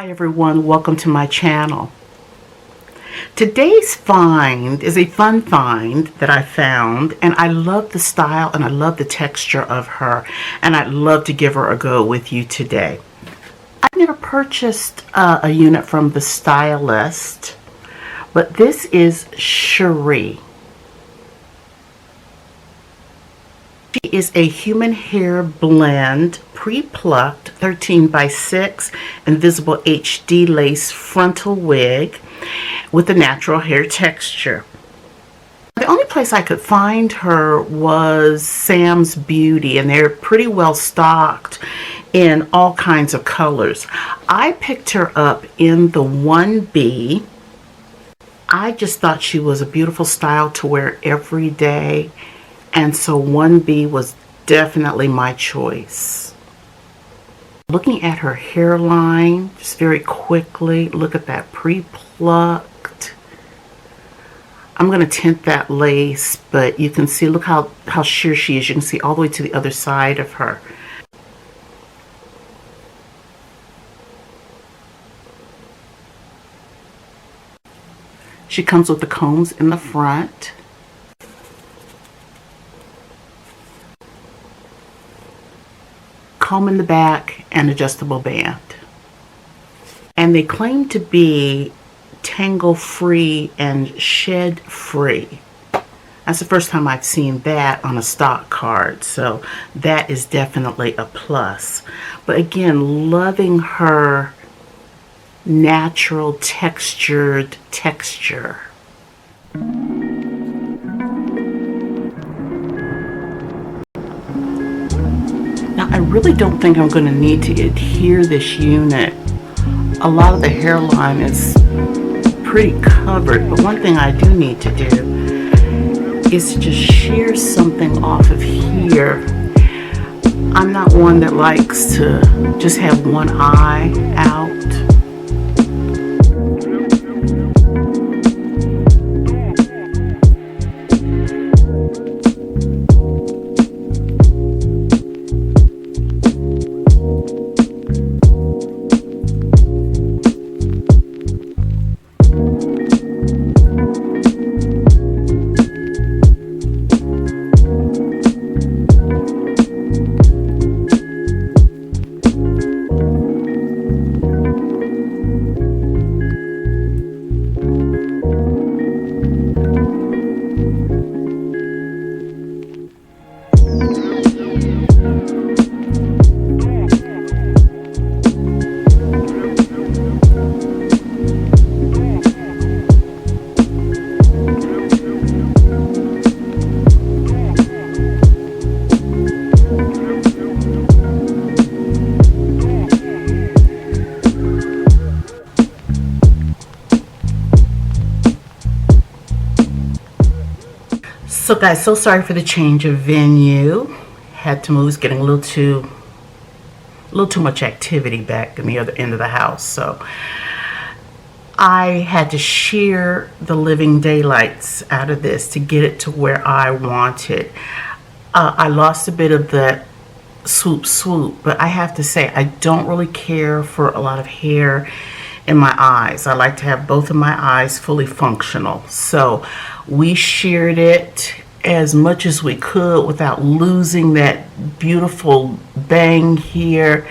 Hi everyone, welcome to my channel. Today's find is a fun find that I found, and I love the style and I love the texture of her, and I'd love to give her a go with you today. I've never purchased a unit from the Stylist, but this is Sheree. She is a human hair blend, pre-plucked, 13 by 6, invisible HD lace frontal wig with a natural hair texture. The only place I could find her was Sam's Beauty, and they're pretty well stocked in all kinds of colors. I picked her up in the 1B. I just thought she was a beautiful style to wear every day. And so 1B was definitely my choice. Looking at her hairline, just very quickly, look at that pre-plucked. I'm going to tint that lace, but you can see, look how sheer she is. You can see all the way to the other side of her. She comes with the combs in the front. Comb in the back and adjustable band, and they claim to be tangle free and shed free. That's the first time I've seen that on a stock card, so that is definitely a plus. But again, loving her natural textured texture. Now, I really don't think I'm going to need to adhere this unit. A lot of the hairline is pretty covered, but one thing I do need to do is to just shear something off of here. I'm not one that likes to just have one eye out. So guys, so sorry for the change of venue. Had to move. It's getting a little too much activity back in the other end of the house. So I had to shear the living daylights out of this to get it to where I want it. I lost a bit of that swoop, but I have to say I don't really care for a lot of hair in my eyes. I like to have both of my eyes fully functional. So we sheared it as much as we could without losing that beautiful bang here,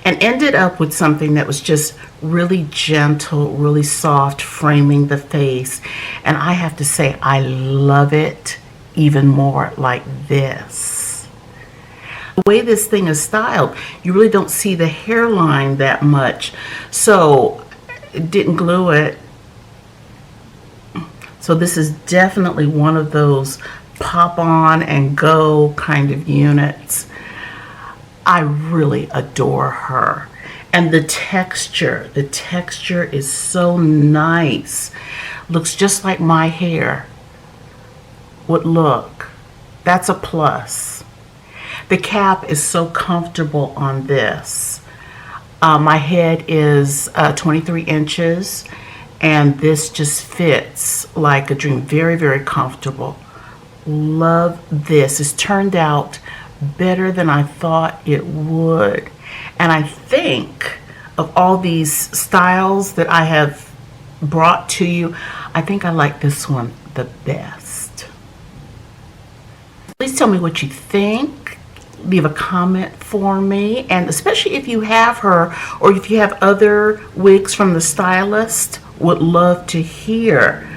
and ended up with something that was just really gentle, really soft, framing the face. And I have to say I love it even more like this. The way this thing is styled, you really don't see the hairline that much, so didn't glue it. So this is definitely one of those pop on and go kind of units. I really adore her. And the texture is so nice. Looks just like my hair would look. That's a plus. The cap is so comfortable on this. My head is 23 inches, and this just fits like a dream. Very, very comfortable. Love this. It's turned out better than I thought it would. And I think of all these styles that I have brought to you, I think I like this one the best. Please tell me what you think. Leave a comment for me, and especially if you have her or if you have other wigs from the Stylist, would love to hear.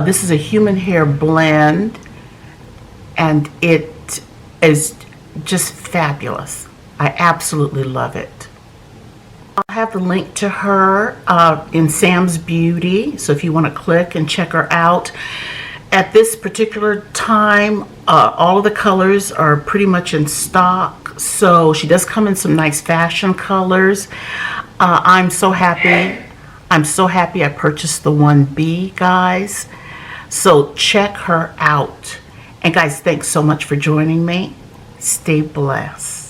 This is a human hair blend, and it is just fabulous. I absolutely love it. I'll have the link to her in Sam's Beauty, so if you want to click and check her out. At this particular time, all of the colors are pretty much in stock, so she does come in some nice fashion colors. I'm so happy. I'm so happy I purchased the 1B, guys. So check her out. And guys, thanks so much for joining me. Stay blessed.